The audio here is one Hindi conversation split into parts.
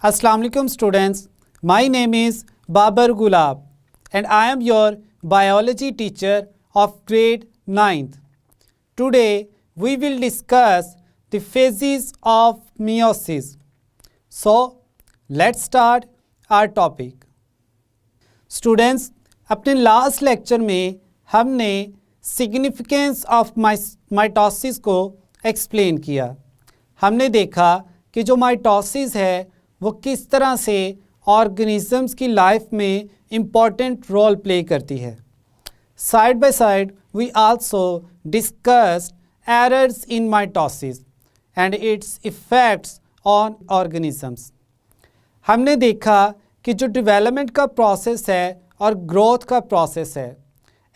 Assalamu alaikum students. My name is Babar Gulab and I am your biology teacher of grade 9th. Today we will discuss the phases of meiosis. So let's start our topic. Students, अपने लास्ट लेक्चर में हमने सिग्निफिकेंस ऑफ माइटोसिस को एक्सप्लेन किया। हमने देखा कि जो माइटोसिस है वो किस तरह से ऑर्गेनिजम्स की लाइफ में इम्पॉर्टेंट रोल प्ले करती है। Side by side we also discussed errors in mitosis and its effects on organisms. हमने देखा कि जो डेवलपमेंट का प्रोसेस है और ग्रोथ का प्रोसेस है,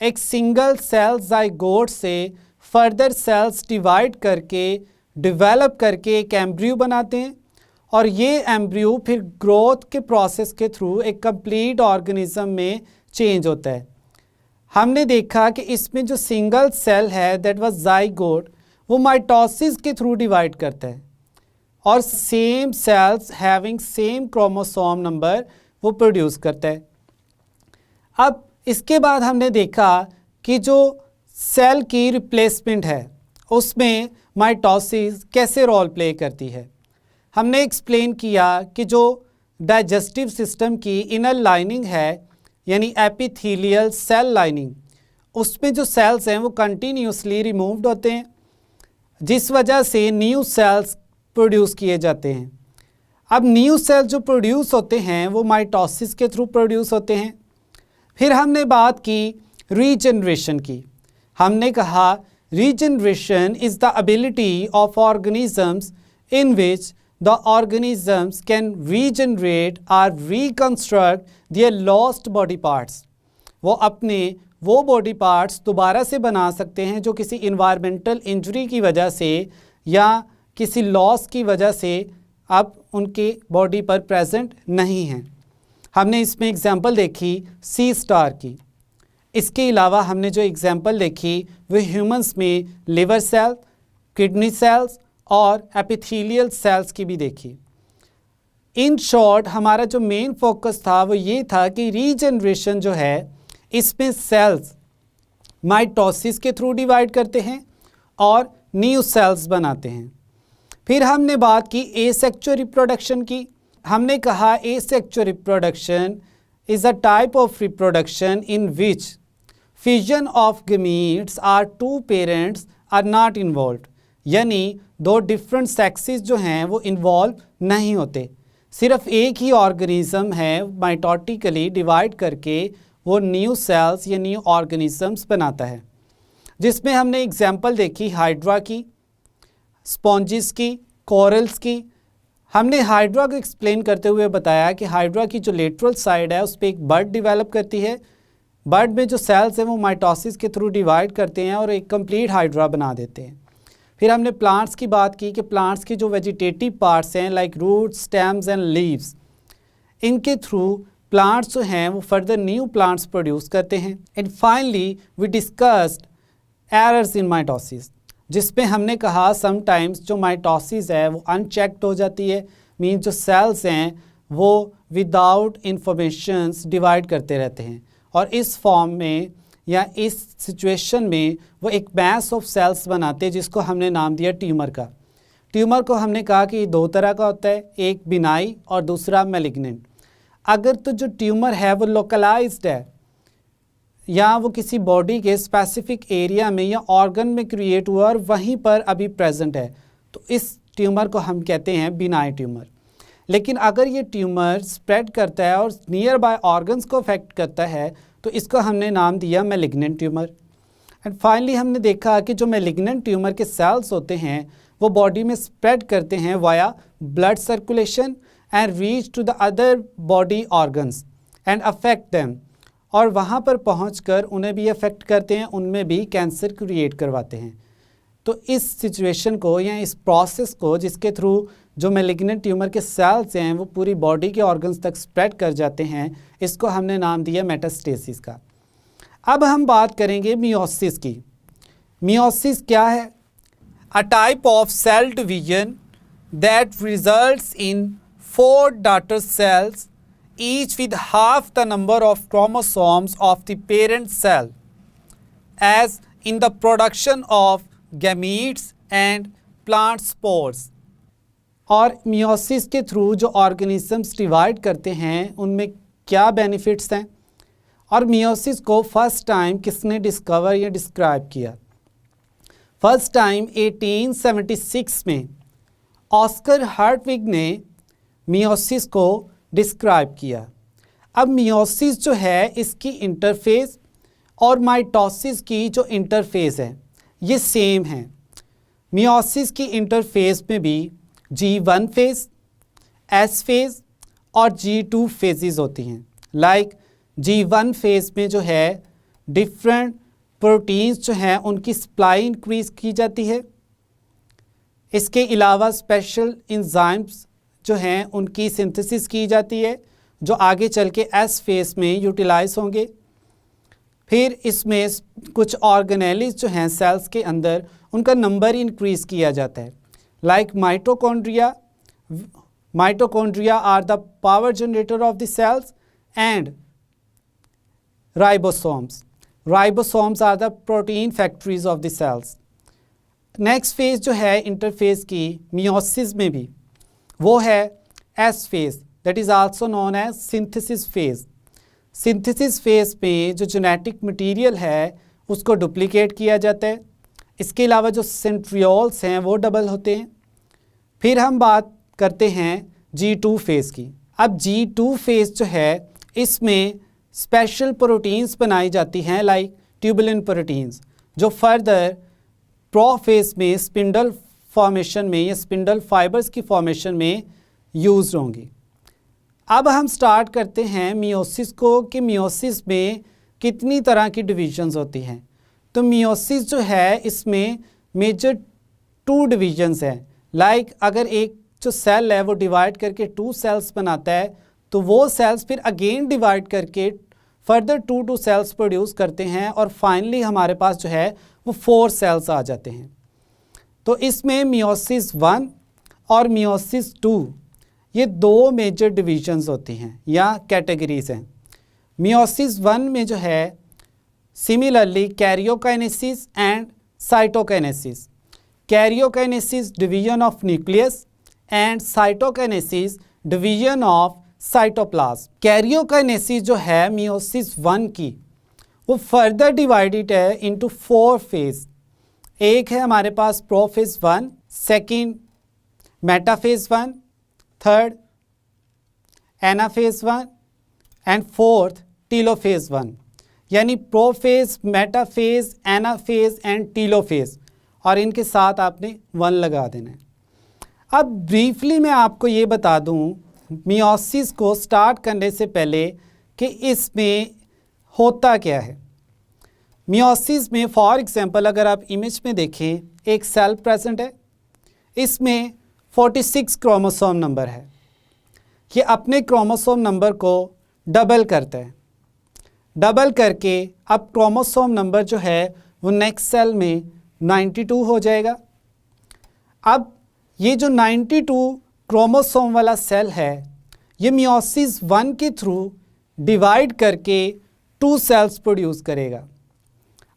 एक सिंगल सेल ज़ाइगोट से फर्दर सेल्स डिवाइड करके डेवलप करके एक एम्ब्रियो बनाते हैं और ये एम्ब्रियो फिर ग्रोथ के प्रोसेस के थ्रू एक कंप्लीट ऑर्गेनिज्म में चेंज होता है। हमने देखा कि इसमें जो सिंगल सेल है दैट वाज ज़ाइगोट, वो माइटोसिस के थ्रू डिवाइड करता है और same sales having same chromosome number वो प्रोड्यूस करता है। अब इसके बाद हमने देखा कि जो सेल की रिप्लेसमेंट है उसमें माइटोसिस कैसे रोल प्ले करती है। हमने एक्सप्लेन किया कि जो डाइजेस्टिव सिस्टम की इनर लाइनिंग है यानी एपिथेलियल सेल लाइनिंग, उसमें जो सेल्स हैं वो कंटिन्यूसली रिमूव्ड होते हैं, जिस वजह से न्यू सेल्स प्रोड्यूस किए जाते हैं। अब न्यू सेल्स जो प्रोड्यूस होते हैं वो माइटोसिस के थ्रू प्रोड्यूस होते हैं। फिर हमने बात की रीजनरेशन की। हमने कहा regeneration is the ability of organisms in which the organisms can regenerate or reconstruct their lost body parts। वो अपने वो बॉडी पार्ट्स दोबारा से बना सकते हैं जो किसी इन्वायरमेंटल इंजरी की वजह से या किसी लॉस की वजह से अब उनके बॉडी पर प्रेजेंट नहीं हैं। हमने इसमें एग्जांपल देखी सी स्टार की। इसके अलावा हमने जो एग्जांपल देखी वो ह्यूमंस में लिवर सेल, किडनी सेल्स और एपिथेलियल सेल्स की भी देखी। इन शॉर्ट हमारा जो मेन फोकस था वो ये था कि रीजनरेशन जो है इसमें सेल्स माइटोसिस के थ्रू डिवाइड करते हैं और न्यू सेल्स बनाते हैं। फिर हमने बात की एसेक्सुअल रिप्रोडक्शन की। हमने कहा asexual reproduction is a type of reproduction in which fusion of gametes or two parents are not involved, यानी दो डिफरेंट सेक्सेस जो हैं वो इन्वॉल्व नहीं होते, सिर्फ एक ही ऑर्गेनिज्म है माइटोटिकली डिवाइड करके वो न्यू सेल्स या न्यू ऑर्गेनिजम्स बनाता है। जिसमें हमने एग्जांपल देखी हाइड्रा की, स्पॉन्जिस की, कोरल्स की। हमने हाइड्रा को एक्सप्लेन करते हुए बताया कि हाइड्रा की जो लेटरल साइड है उस पर एक बड डेवलप करती है। बड में जो सेल्स हैं वो माइटोसिस के थ्रू डिवाइड करते हैं और एक कंप्लीट हाइड्रा बना देते हैं। फिर हमने प्लांट्स की बात की कि प्लांट्स की जो वेजिटेटिव पार्ट्स हैं like roots, stems and leaves, इनके थ्रू प्लांट्स जो हैं वो फर्दर न्यू प्लांट्स प्रोड्यूस करते हैं। And finally we discussed errors in mitosis, जिसमें हमने कहा समटाइम्स जो माइटोसिस है वो अनचेक्ड हो जाती है, मीन जो सेल्स हैं वो विदाउट इंफॉर्मेशंस डिवाइड करते रहते हैं और इस फॉर्म में या इस सिचुएशन में वो एक मैस ऑफ सेल्स बनाते हैं जिसको हमने नाम दिया ट्यूमर का। ट्यूमर को हमने कहा कि दो तरह का होता है, एक बिनाई और दूसरा मैलिग्नेंट। अगर तो जो ट्यूमर है वो लोकलाइज्ड है या वो किसी बॉडी के स्पेसिफिक एरिया में या ऑर्गन में क्रिएट हुआ और वहीं पर अभी प्रेजेंट है, तो इस ट्यूमर को हम कहते हैं बिनाई ट्यूमर। लेकिन अगर ये ट्यूमर स्प्रेड करता है और नियर बाय ऑर्गन्स को अफेक्ट करता है तो इसको हमने नाम दिया मैलिग्नेंट ट्यूमर। एंड फाइनली हमने देखा कि जो मैलिग्नेंट ट्यूमर के सेल्स होते हैं वो बॉडी में स्प्रेड करते हैं via blood circulation and reach to the other body organs and affect them, और वहाँ पर पहुंचकर उन्हें भी अफेक्ट करते हैं, उनमें भी कैंसर क्रिएट करवाते हैं। तो इस सिचुएशन को या इस प्रोसेस को जिसके थ्रू जो मैलिग्नेंट ट्यूमर के सेल्स हैं वो पूरी बॉडी के ऑर्गन्स तक स्प्रेड कर जाते हैं, इसको हमने नाम दिया मेटास्टेसिस का। अब हम बात करेंगे मियोसिस की। मियोसिस क्या है? A type of cell division that results in 4 daughter cells, each with half the number of chromosomes of the parent cell, as in the production of gametes and plant spores. और मियोसिस के थ्रू जो ऑर्गेनिजम्स डिवाइड करते हैं उनमें क्या बेनिफिट्स हैं, और मियोसिस को फर्स्ट टाइम किसने डिस्कवर या डिस्क्राइब किया? फर्स्ट टाइम 1876 में ऑस्कर हार्टविग ने मियोसिस को डिस्क्राइब किया। अब मियोसिस जो है इसकी इंटरफेस और माइटोसिस की जो इंटरफेस है ये सेम है। मियोसिस की इंटरफेस में भी G1 फेज, S फेज और G2 फेजेस होती हैं। लाइक G1 फेज में जो है डिफरेंट प्रोटीन्स जो हैं उनकी सप्लाई इंक्रीज की जाती है। इसके अलावा स्पेशल एंजाइम्स जो हैं उनकी सिंथेसिस की जाती है जो आगे चल के एस फेज में यूटिलाइज होंगे। फिर इसमें कुछ ऑर्गेनेल्स जो हैं सेल्स के अंदर उनका नंबर इंक्रीज किया जाता है। Like mitochondria are the power generator of the cells and ribosomes are the protein factories of the cells. Next phase जो है इंटरफेज की मियोसिस में भी वो है S phase, that is also known as synthesis phase. Synthesis phase में जो जेनेटिक मटेरियल है उसको डुप्लीकेट किया जाता है। इसके अलावा जो सेंट्रियोल्स हैं वो डबल होते हैं। फिर हम बात करते हैं G2 फेज़ की। अब G2 फेज़ जो है इसमें स्पेशल प्रोटीन्स बनाई जाती हैं लाइक ट्यूबुलिन प्रोटीन्स जो फर्दर प्रोफेज में स्पिंडल फॉर्मेशन में या स्पिंडल फाइबर्स की फॉर्मेशन में यूज होंगी। अब हम स्टार्ट करते हैं मियोसिस को कि मियोसिस में कितनी तरह की डिविजन्स होती हैं। तो मियोसिस जो है इसमें मेजर 2 डिविजन्स हैं। लाइक अगर एक जो सेल है वो डिवाइड करके 2 सेल्स बनाता है तो वो सेल्स फिर अगेन डिवाइड करके फर्दर 2 सेल्स प्रोड्यूस करते हैं और फाइनली हमारे पास जो है वो 4 सेल्स आ जाते हैं। तो इसमें मियोसिस 1 और मियोसिस 2 ये 2 मेजर डिविजन्स होती हैं या कैटेगरीज हैं। मियोसिस 1 में जो है similarly karyokinesis and cytokinesis. Karyokinesis division of nucleus and cytokinesis division of cytoplasm. Karyokinesis जो है मियोसिस 1 की वो फर्दर डिवाइडेड है इनटू 4 फेज। एक है हमारे पास prophase 1, second metaphase 1, third anaphase 1 and fourth telophase 1। यानी prophase, metaphase, anaphase and telophase, और इनके साथ आपने 1 लगा देना है। अब ब्रीफली मैं आपको ये बता दूं मियोसिस को स्टार्ट करने से पहले कि इसमें होता क्या है। मियोसिस में फॉर एग्जांपल अगर आप इमेज में देखें एक सेल प्रेजेंट है, इसमें 46 क्रोमोसोम नंबर है। ये अपने क्रोमोसोम नंबर को डबल करता है। डबल करके अब क्रोमोसोम नंबर जो है वो नेक्स्ट सेल में 92 हो जाएगा। अब ये जो 92 क्रोमोसोम वाला सेल है ये मियोसिस 1 के थ्रू डिवाइड करके 2 सेल्स प्रोड्यूस करेगा।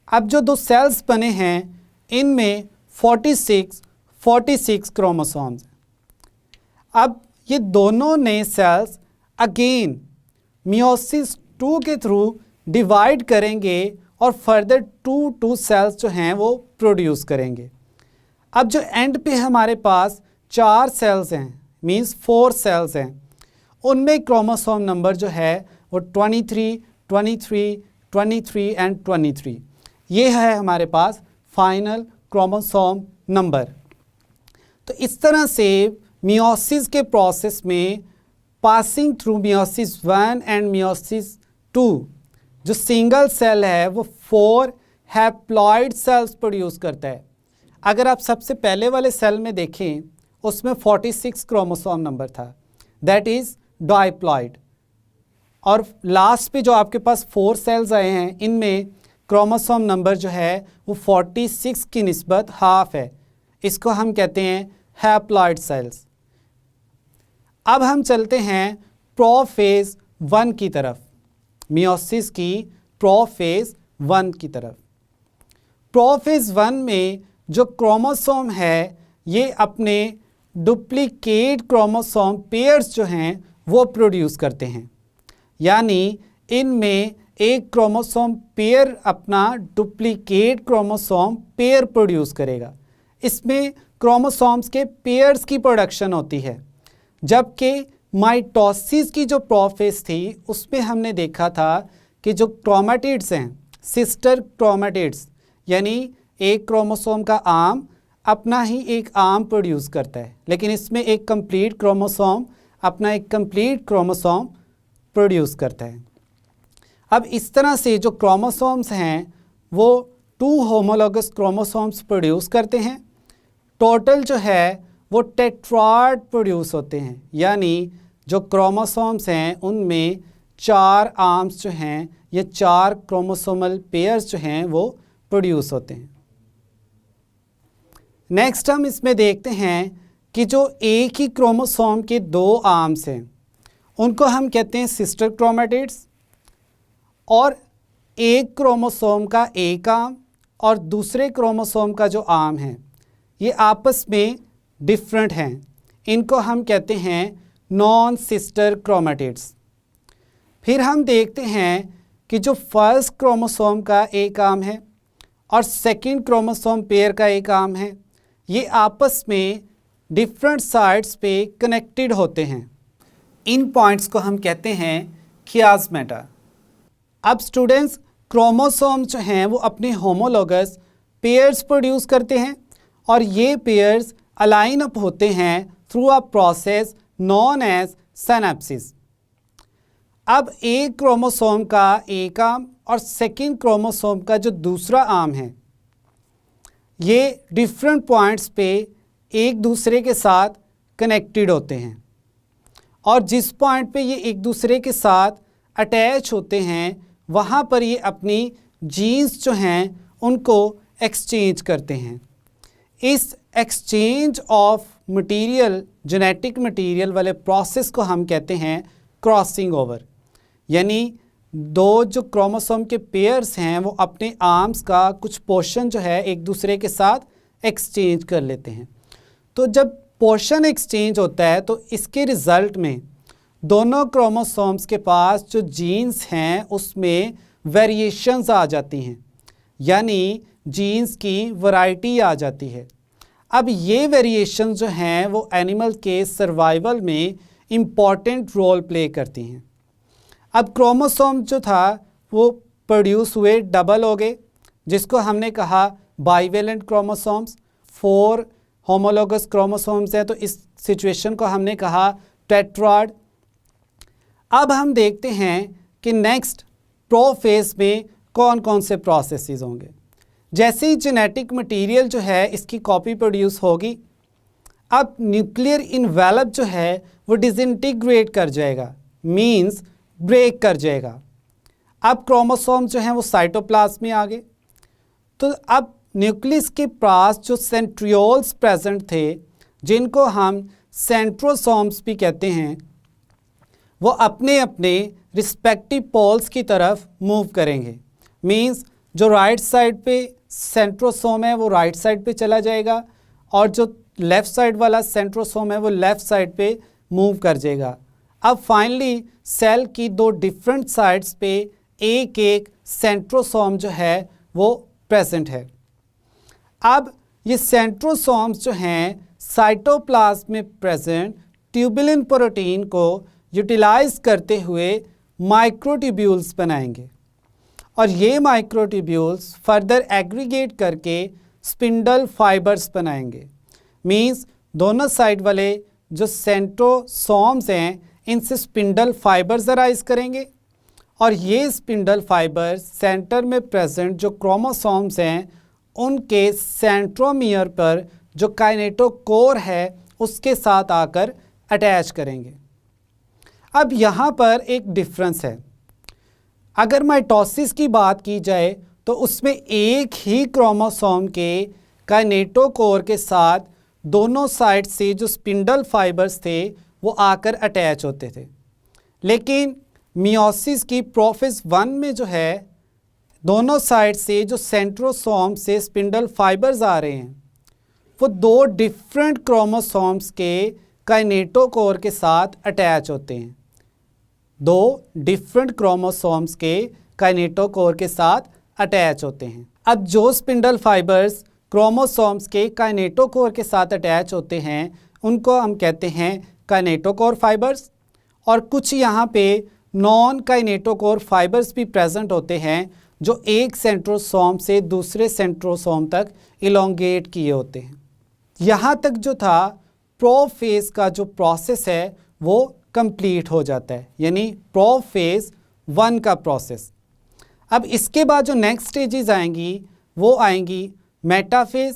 अब जो 2 सेल्स बने हैं इनमें 46 क्रोमोसोम्स। अब ये दोनों नए सेल्स अगेन मियोसिस 2 के थ्रू डिवाइड करेंगे और फर्दर 2 सेल्स जो हैं वो प्रोड्यूस करेंगे। अब जो एंड पे हमारे पास 4 सेल्स हैं मींस 4 सेल्स हैं, उनमें क्रोमोसोम नंबर जो है वो 23 एंड 23। ये है हमारे पास फाइनल क्रोमोसोम नंबर। तो इस तरह से मियोसिस के प्रोसेस में passing through meiosis 1 and meiosis 2 जो सिंगल सेल है वो 4 हैप्लॉइड सेल्स प्रोड्यूस करता है। अगर आप सबसे पहले वाले सेल में देखें उसमें 46 क्रोमोसोम नंबर था, दैट इज़ डाइप्लॉइड। और लास्ट पे जो आपके पास 4 सेल्स आए हैं इनमें क्रोमोसोम नंबर जो है वो 46 की निस्बत हाफ है। इसको हम कहते हैं हैप्लॉइड सेल्स। अब हम चलते हैं प्रोफेज 1 की तरफ, मियोसिस की प्रोफेज 1 की तरफ। प्रोफेज 1 में जो क्रोमोसोम है ये अपने डुप्लीकेट क्रोमोसोम पेयर्स जो हैं वो प्रोड्यूस करते हैं, यानी इनमें एक क्रोमोसोम पेयर अपना डुप्लीकेट क्रोमोसोम पेयर प्रोड्यूस करेगा। इसमें क्रोमोसोम्स के पेयर्स की प्रोडक्शन होती है। जबकि माइटोसिस की जो प्रोफेज थी उसमें हमने देखा था कि जो क्रोमैटिड्स हैं, सिस्टर क्रोमैटिड्स, यानी एक क्रोमोसोम का आर्म अपना ही एक आर्म प्रोड्यूस करता है, लेकिन इसमें एक कंप्लीट क्रोमोसोम अपना एक कंप्लीट क्रोमोसोम प्रोड्यूस करता है। अब इस तरह से जो क्रोमोसोम्स हैं वो 2 होमोलॉगस क्रोमोसोम्स प्रोड्यूस करते हैं। टोटल जो है वो टेट्राड प्रोड्यूस होते हैं, यानी जो क्रोमोसोम्स हैं उनमें 4 आर्म्स जो हैं ये 4 क्रोमोसोमल पेयर्स जो हैं वो प्रोड्यूस होते हैं। नेक्स्ट हम इसमें देखते हैं कि जो एक ही क्रोमोसोम के 2 आर्म्स हैं उनको हम कहते हैं सिस्टर क्रोमैटिड्स, और एक क्रोमोसोम का एक आर्म और दूसरे क्रोमोसोम का जो आर्म है ये आपस में डिफरेंट हैं, इनको हम कहते हैं नॉन सिस्टर क्रोमैटिड्स। फिर हम देखते हैं कि जो फर्स्ट क्रोमोसोम का एक आर्म है और सेकंड क्रोमोसोम पेयर का एक आर्म है ये आपस में डिफरेंट साइड्स पे कनेक्टेड होते हैं। इन पॉइंट्स को हम कहते हैं कियास्मेटा। अब स्टूडेंट्स, क्रोमोसोम्स जो हैं वो अपने होमोलॉगस पेयर्स प्रोड्यूस करते हैं और ये पेयर्स अलाइन अप होते हैं through a process known as synapsis. अब एक क्रोमोसोम का एक आर्म और सेकंड क्रोमोसोम का जो दूसरा आर्म है ये डिफरेंट पॉइंट्स पे एक दूसरे के साथ कनेक्टेड होते हैं, और जिस पॉइंट पे ये एक दूसरे के साथ अटैच होते हैं वहाँ पर ये अपनी जीन्स जो हैं उनको एक्सचेंज करते हैं। इस exchange of material, genetic material वाले प्रोसेस को हम कहते हैं क्रॉसिंग ओवर, यानी 2 जो क्रोमोसोम के पेयर्स हैं वो अपने आर्म्स का कुछ पोर्शन जो है एक दूसरे के साथ एक्सचेंज कर लेते हैं। तो जब पोर्शन एक्सचेंज होता है तो इसके रिज़ल्ट में दोनों क्रोमोसोम्स के पास जो जीन्स हैं उसमें वेरिएशंस आ जाती हैं, यानी जीन्स की वैरायटी आ जाती है। अब ये वेरिएशन जो हैं वो एनिमल के सर्वाइवल में इम्पॉर्टेंट रोल प्ले करती हैं। अब क्रोमोसोम जो था वो प्रोड्यूस हुए, डबल हो गए, जिसको हमने कहा बाइवेलेंट क्रोमोसोम्स। 4 होमोलॉगस क्रोमोसोम्स हैं तो इस सिचुएशन को हमने कहा टेट्राड। अब हम देखते हैं कि नेक्स्ट प्रोफेज में कौन कौन से प्रोसेसेस होंगे। जैसे ही जेनेटिक मटेरियल जो है इसकी कॉपी प्रोड्यूस होगी, अब न्यूक्लियर इन्वेलप जो है वो डिसइंटीग्रेट कर जाएगा, मींस ब्रेक कर जाएगा। अब क्रोमोसोम जो हैं वो साइटोप्लाज्म में आ गए। तो अब न्यूक्लियस के पास जो सेंट्रियोल्स प्रेजेंट थे, जिनको हम सेंट्रोसोम्स भी कहते हैं, वो अपने अपने रिस्पेक्टिव पोल्स की तरफ मूव करेंगे। मींस जो राइट साइड पे सेंट्रोसोम है वो राइट साइड पे चला जाएगा और जो लेफ़्ट साइड वाला सेंट्रोसोम है वो लेफ़्ट साइड पे मूव कर जाएगा। अब फाइनली सेल की 2 डिफरेंट साइड्स पे एक एक सेंट्रोसोम जो है वो प्रेजेंट है। अब ये सेंट्रोसोम्स जो हैं साइटोप्लाज्म में प्रेजेंट ट्यूबुलिन प्रोटीन को यूटिलाइज करते हुए माइक्रोट्यूब्यूल्स बनाएंगे, और ये माइक्रोट्यूब्यूल्स फर्दर एग्रीगेट करके स्पिंडल फाइबर्स बनाएंगे। मींस दोनों साइड वाले जो सेंट्रोसोम्स हैं इनसे स्पिंडल फाइबर्स अराइज करेंगे, और ये स्पिंडल फाइबर्स सेंटर में प्रेजेंट जो क्रोमोसोम्स हैं उनके सेंट्रोमियर पर जो काइनेटोकोर है उसके साथ आकर अटैच करेंगे। अब यहाँ पर एक डिफरेंस है। अगर माइटोसिस की बात की जाए तो उसमें एक ही क्रोमोसोम के काइनेटोकोर के साथ दोनों साइड से जो स्पिंडल फाइबर्स थे वो आकर अटैच होते थे। लेकिन मियोसिस की प्रोफेज 1 में जो है दोनों साइड से जो सेंट्रोसोम से स्पिंडल फाइबर्स आ रहे हैं वो 2 डिफरेंट क्रोमोसोम्स के काइनेटोकोर के साथ अटैच होते हैं। 2 डिफरेंट क्रोमोसोम्स के काइनेटोकोर के साथ अटैच होते हैं। अब जो स्पिंडल फाइबर्स क्रोमोसोम्स के काइनेटोकोर के साथ अटैच होते हैं उनको हम कहते हैं काइनेटोकोर फाइबर्स, और कुछ यहाँ पे नॉन काइनेटोकोर फाइबर्स भी प्रेजेंट होते हैं जो एक सेंट्रोसोम से दूसरे सेंट्रोसोम तक इलोंगेट किए होते हैं। यहाँ तक जो था प्रोफेज का जो प्रोसेस है वो कंप्लीट हो जाता है, यानी प्रोफेज 1 का प्रोसेस। अब इसके बाद जो नेक्स्ट स्टेजेस आएंगी वो आएंगी metaphase,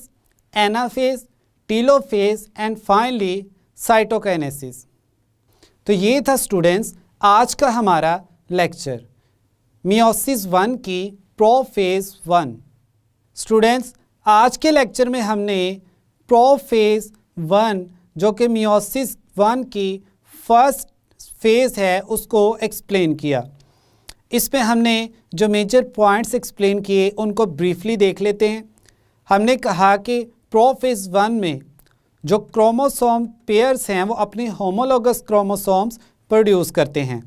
anaphase, telophase and finally cytokinesis. तो ये था स्टूडेंट्स आज का हमारा लेक्चर मियोसिस 1 की प्रोफेज 1। स्टूडेंट्स आज के लेक्चर में हमने प्रोफेज 1 जो कि मियोसिस 1 की फर्स्ट फेज़ है उसको एक्सप्लेन किया। इसमें हमने जो मेजर पॉइंट्स एक्सप्लेन किए उनको ब्रीफली देख लेते हैं। हमने कहा कि प्रोफेज 1 में जो क्रोमोसोम पेयर्स हैं वो अपने होमोलोगस क्रोमोसोम्स प्रोड्यूस करते हैं,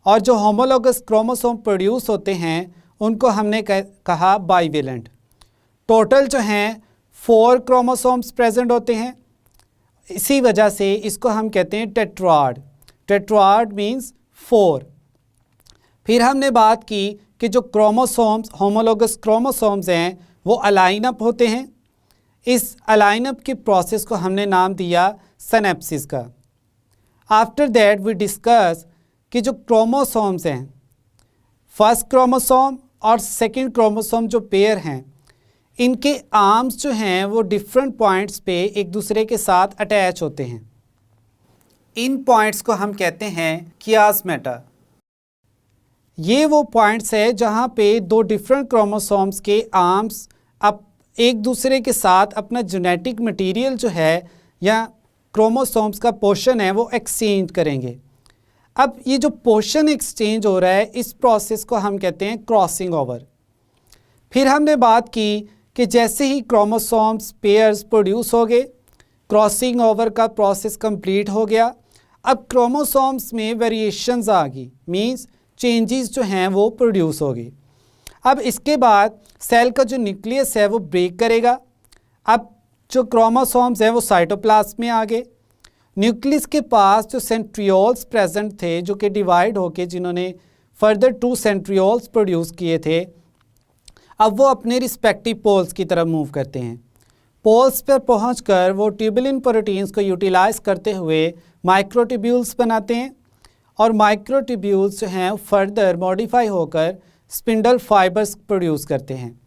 और जो होमोलोगस क्रोमोसोम प्रोड्यूस होते हैं उनको हमने कहा बाइवेलेंट। टोटल जो हैं 4 क्रोमोसोम्स प्रेजेंट होते हैं, इसी वजह से इसको हम कहते हैं टेट्राड। Tetrad means 4। फिर हमने बात की कि जो क्रोमोसोम्स होमोलोगस क्रोमोसोम्स हैं वो अलाइन अप होते हैं। इस अलाइन अप के प्रोसेस को हमने नाम दिया सिनेप्सिस का। आफ्टर दैट वी डिस्कस कि जो क्रोमोसोम्स हैं फर्स्ट क्रोमोसोम और सेकंड क्रोमोसोम जो पेयर हैं इनके आर्म्स जो हैं वो डिफरेंट पॉइंट्स पे एक दूसरे के साथ अटैच होते हैं। इन पॉइंट्स को हम कहते हैं कियास्मेटा। ये वो पॉइंट्स है जहाँ पे 2 डिफरेंट क्रोमोसोम्स के आर्म्स अब एक दूसरे के साथ अपना जेनेटिक मटेरियल जो है या क्रोमोसोम्स का पोर्शन है वो एक्सचेंज करेंगे। अब ये जो पोर्शन एक्सचेंज हो रहा है इस प्रोसेस को हम कहते हैं क्रॉसिंग ओवर। फिर हमने बात की कि जैसे ही क्रोमोसोम्स पेयर्स प्रोड्यूस हो गए, क्रॉसिंग ओवर का प्रोसेस कंप्लीट हो गया। अब क्रोमोसोम्स में वेरिएशंस आ गई, मींस चेंजेस जो हैं वो प्रोड्यूस हो गई। अब इसके बाद सेल का जो न्यूक्लियस है वो ब्रेक करेगा। अब जो क्रोमोसोम्स हैं वो साइटोप्लाज्म में आ गए। न्यूक्लियस के पास जो सेंट्रियोल्स प्रेजेंट थे जो कि डिवाइड होके जिन्होंने फर्दर 2 सेंट्रियोल्स प्रोड्यूस किए थे, अब वो अपने रिस्पेक्टिव पोल्स की तरफ मूव करते हैं। पोल्स पर पहुंचकर वो ट्यूबुलिन प्रोटीन्स को यूटिलाइज करते हुए माइक्रोट्यूब्यूल्स बनाते हैं, और माइक्रोट्यूब्यूल्स जो हैं फर्दर मॉडिफाई होकर स्पिंडल फाइबर्स प्रोड्यूस करते हैं।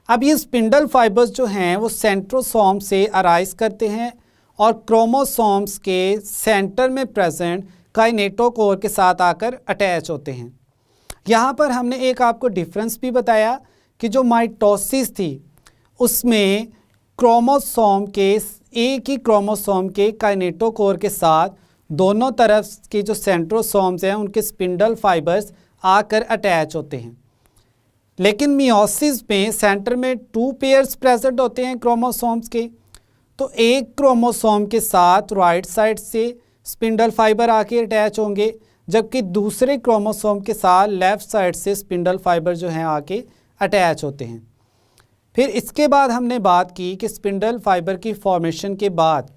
अब ये स्पिंडल फाइबर्स जो हैं वो सेंट्रोसोम से अराइज करते हैं और क्रोमोसोम्स के सेंटर में प्रेजेंट काइनेटोकोर के साथ आकर अटैच होते हैं। यहाँ पर हमने एक आपको डिफरेंस भी बताया कि जो माइटोसिस थी उसमें क्रोमोसोम के एक ही क्रोमोसोम के काइनेटोकोर के साथ दोनों तरफ के जो सेंट्रोसोम्स हैं उनके स्पिंडल फाइबर्स आकर अटैच होते हैं। लेकिन मियोसिस में सेंटर में 2 पेयर्स प्रेजेंट होते हैं क्रोमोसोम्स के, तो एक क्रोमोसोम के साथ राइट साइड से स्पिंडल फाइबर आके अटैच होंगे, जबकि दूसरे क्रोमोसोम के साथ लेफ़्ट साइड से स्पिंडल फाइबर जो हैं आके अटैच होते हैं। फिर इसके बाद हमने बात की कि स्पिंडल फाइबर की फॉर्मेशन के बाद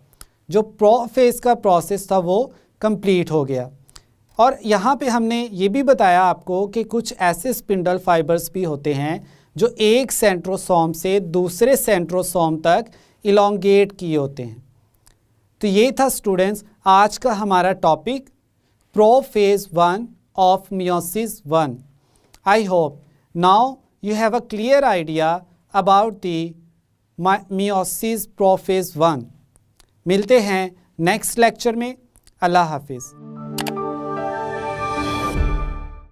जो प्रोफेज का प्रोसेस था वो कंप्लीट हो गया। और यहाँ पे हमने ये भी बताया आपको कि कुछ ऐसे स्पिंडल फाइबर्स भी होते हैं जो एक सेंट्रोसोम से दूसरे सेंट्रोसोम तक इलोंगेट किए होते हैं। तो ये था स्टूडेंट्स आज का हमारा topic prophase 1 of meiosis 1। I hope now you have a clear idea about the meiosis prophase 1। मिलते हैं नेक्स्ट लेक्चर में। अल्लाह हाफिज़।